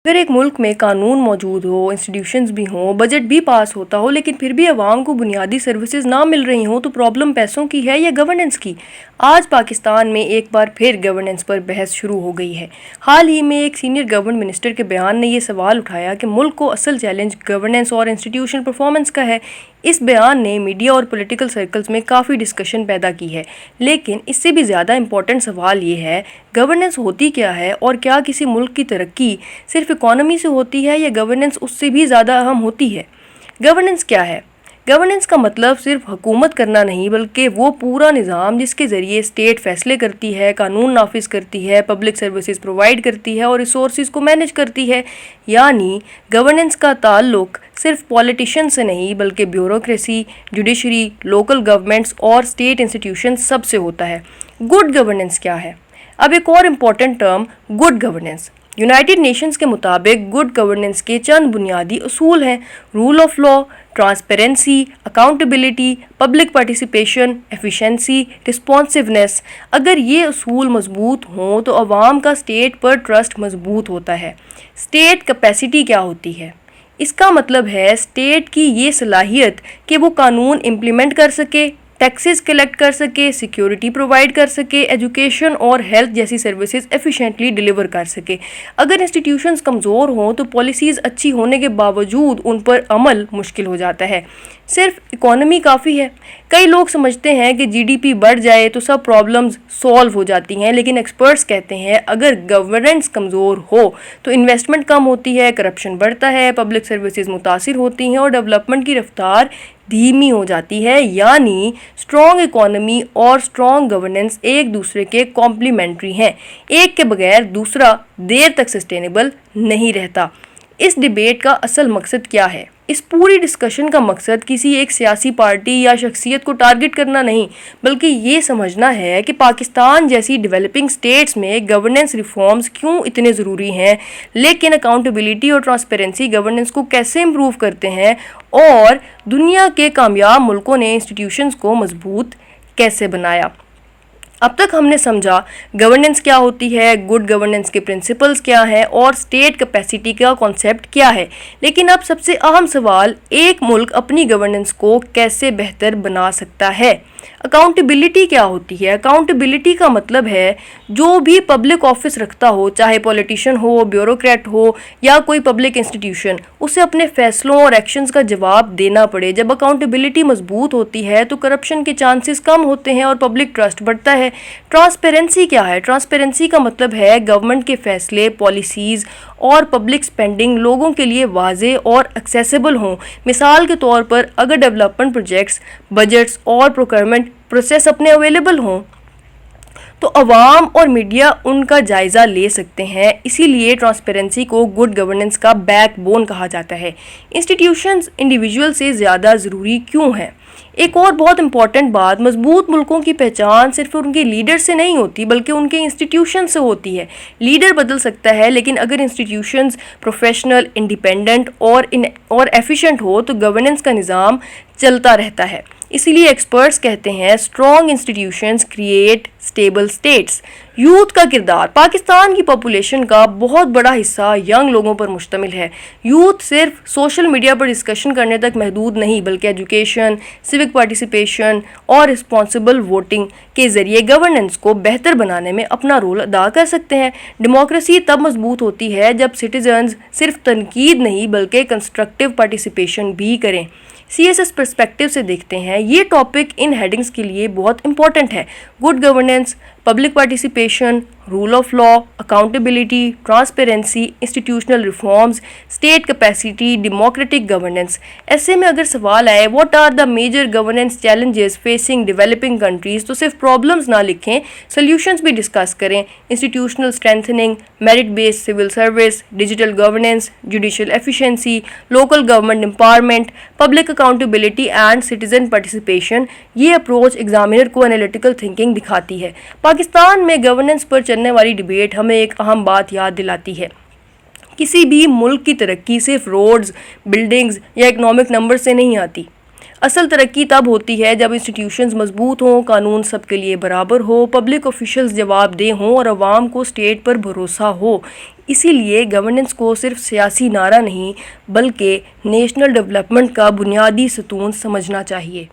اگر ایک ملک میں قانون موجود ہو، انسٹیٹیوشنز بھی ہوں، بجٹ بھی پاس ہوتا ہو، لیکن پھر بھی عوام کو بنیادی سروسز نہ مل رہی ہوں، تو پرابلم پیسوں کی ہے یا گورننس کی؟ آج پاکستان میں ایک بار پھر گورننس پر بحث شروع ہو گئی ہے۔ حال ہی میں ایک سینئر گورنمنٹ منسٹر کے بیان نے یہ سوال اٹھایا کہ ملک کو اصل چیلنج گورننس اور انسٹیٹیوشنل پرفارمنس کا ہے۔ اس بیان نے میڈیا اور پولیٹیکل سرکلز میں کافی ڈسکشن پیدا کی ہے، لیکن اس سے بھی زیادہ امپورٹنٹ سوال یہ ہے، گورننس ہوتی کیا ہے، اور کیا کسی ملک کی ترقی صرف اکانومی سے ہوتی ہے یا گورننس اس سے بھی زیادہ اہم ہوتی ہے؟ گورننس کیا ہے؟ گورننس کا مطلب صرف حکومت کرنا نہیں، بلکہ وہ پورا نظام جس کے ذریعے اسٹیٹ فیصلے کرتی ہے، قانون نافذ کرتی ہے، پبلک سروسز پرووائڈ کرتی ہے اور ریسورسز کو مینیج کرتی ہے۔ یعنی گورننس کا تعلق صرف پولیٹیشین سے نہیں، بلکہ بیوروکریسی، جوڈیشری، لوکل گورنمنٹس اور اسٹیٹ انسٹیٹیوشن سب سے ہوتا ہے۔ گڈ گورننس کیا ہے؟ اب ایک اور important term, good governance. United nations کے مطابق گڈ گورننس کے چند بنیادی اصول ہیں: rule of law, transparency, accountability, public participation, efficiency, responsiveness. اگر یہ اصول مضبوط ہوں تو عوام کا اسٹیٹ پر ٹرسٹ مضبوط ہوتا ہے۔ اسٹیٹ کیپیسٹی کیا ہوتی ہے؟ اس کا مطلب ہے اسٹیٹ کی یہ صلاحیت کہ وہ قانون امپلیمنٹ کر سکے، ٹیکسز کلیکٹ کر سکے، سیکیورٹی پرووائڈ کر سکے، ایجوکیشن اور ہیلتھ جیسی سروسز ایفیشینٹلی ڈیلیور کر سکے۔ اگر انسٹیٹیوشنز کمزور ہوں تو پالیسیز اچھی ہونے کے باوجود ان پر عمل مشکل ہو جاتا ہے۔ صرف اکانومی کافی ہے؟ کئی لوگ سمجھتے ہیں کہ جی ڈی پی بڑھ جائے تو سب پرابلمز سالو ہو جاتی ہیں، لیکن ایکسپرٹس کہتے ہیں اگر گورننس کمزور ہو تو انویسٹمنٹ کم ہوتی ہے، کرپشن بڑھتا ہے، پبلک سروسز متاثر ہوتی ہیں اور ڈیولپمنٹ کی رفتار دھیمی ہو جاتی ہے۔ یعنی اسٹرانگ اکانومی اور اسٹرانگ گورننس ایک دوسرے کے کمپلیمنٹری ہیں، ایک کے بغیر دوسرا دیر تک سسٹینیبل نہیں رہتا۔ اس ڈیبیٹ کا اصل مقصد کیا ہے؟ اس پوری ڈسکشن کا مقصد کسی ایک سیاسی پارٹی یا شخصیت کو ٹارگٹ کرنا نہیں، بلکہ یہ سمجھنا ہے کہ پاکستان جیسی ڈیولپنگ سٹیٹس میں گورننس ریفارمز کیوں اتنے ضروری ہیں، لیکن اکاؤنٹیبلٹی اور ٹرانسپیرنسی گورننس کو کیسے امپروو کرتے ہیں، اور دنیا کے کامیاب ملکوں نے انسٹیٹیوشنز کو مضبوط کیسے بنایا۔ اب تک ہم نے سمجھا گورننس کیا ہوتی ہے، گڈ گورننس کے پرنسپلز کیا ہیں، اور اسٹیٹ کیپیسٹی کا کانسیپٹ کیا ہے، لیکن اب سب سے اہم سوال، ایک ملک اپنی گورننس کو کیسے بہتر بنا سکتا ہے؟ اکاؤنٹیبلٹی کیا ہوتی ہے؟ اکاؤنٹیبلٹی کا مطلب ہے جو بھی پبلک آفس رکھتا ہو، چاہے پولیٹیشین ہو، بیوروکریٹ ہو یا کوئی پبلک انسٹیٹیوشن، اسے اپنے فیصلوں اور ایکشنز کا جواب دینا پڑے۔ جب اکاؤنٹیبلٹی مضبوط ہوتی ہے تو کرپشن کے چانسز کم ہوتے ہیں اور پبلک ٹرسٹ بڑھتا ہے۔ ٹرانسپیرنسی کیا ہے؟ ٹرانسپیرنسی کا مطلب ہے گورنمنٹ کے فیصلے، پالیسیز اور پبلک سپینڈنگ لوگوں کے لیے واضح اور ایکسیسیبل ہوں۔ مثال کے طور پر اگر ڈیولپمنٹ پروجیکٹس، بجٹس اور پروکیورمنٹ پروسیس اپنے اویلیبل ہوں تو عوام اور میڈیا ان کا جائزہ لے سکتے ہیں۔ اسی لیے ٹرانسپیرنسی کو گڈ گورننس کا بیک بون کہا جاتا ہے۔ انسٹیٹیوشنز انڈیویجول سے زیادہ ضروری کیوں ہیں؟ ایک اور بہت امپورٹنٹ بات، مضبوط ملکوں کی پہچان صرف ان کے لیڈر سے نہیں ہوتی بلکہ ان کے انسٹیٹیوشن سے ہوتی ہے۔ لیڈر بدل سکتا ہے، لیکن اگر انسٹیٹیوشنز پروفیشنل، انڈیپینڈنٹ اور ایفیشینٹ ہو تو گورننس کا نظام چلتا رہتا ہے۔ اسی لیے ایکسپرٹس کہتے ہیں strong institutions create stable states. Youth کا کردار، پاکستان کی پاپولیشن کا بہت بڑا حصہ ینگ لوگوں پر مشتمل ہے۔ یوتھ صرف سوشل میڈیا پر ڈسکشن کرنے تک محدود نہیں، بلکہ ایجوکیشن، سیوک پارٹیسپیشن اور رسپانسبل ووٹنگ کے ذریعے گورننس کو بہتر بنانے میں اپنا رول ادا کر سکتے ہیں۔ ڈیموکریسی تب مضبوط ہوتی ہے جب سٹیزنز صرف تنقید نہیں بلکہ کنسٹرکٹیو پارٹیسپیشن بھی کریں۔ سی ایس ایس پرسپیکٹیو سے دیکھتے ہیں، یہ ٹاپک ان ہیڈنگز کے لیے بہت امپورٹنٹ ہے: good governance, public participation, rule of law, accountability, transparency, institutional reforms, state capacity, democratic governance. ایسے میں اگر سوال آئے what are the major governance challenges facing developing countries, تو صرف پرابلمز نہ لکھیں، سلیوشنز بھی ڈسکس کریں: institutional strengthening, merit based civil service, digital governance, judicial efficiency, local government empowerment, public accountability and citizen participation. یہ اپروچ ایگزامینر کو analytical thinking دکھاتی ہے۔ پاکستان میں گورننس پر چلنے والی ڈیبیٹ ہمیں ایک اہم بات یاد دلاتی ہے: کسی بھی ملک کی ترقی صرف روڈز، بلڈنگز یا اکنامک نمبر سے نہیں آتی۔ اصل ترقی تب ہوتی ہے جب انسٹیٹیوشنز مضبوط ہوں، قانون سب کے لیے برابر ہو، پبلک آفیشلز جواب دہ ہوں اور عوام کو اسٹیٹ پر بھروسہ ہو۔ اسی لیے گورننس کو صرف سیاسی نعرہ نہیں بلکہ نیشنل ڈیولپمنٹ کا بنیادی ستون سمجھنا چاہیے۔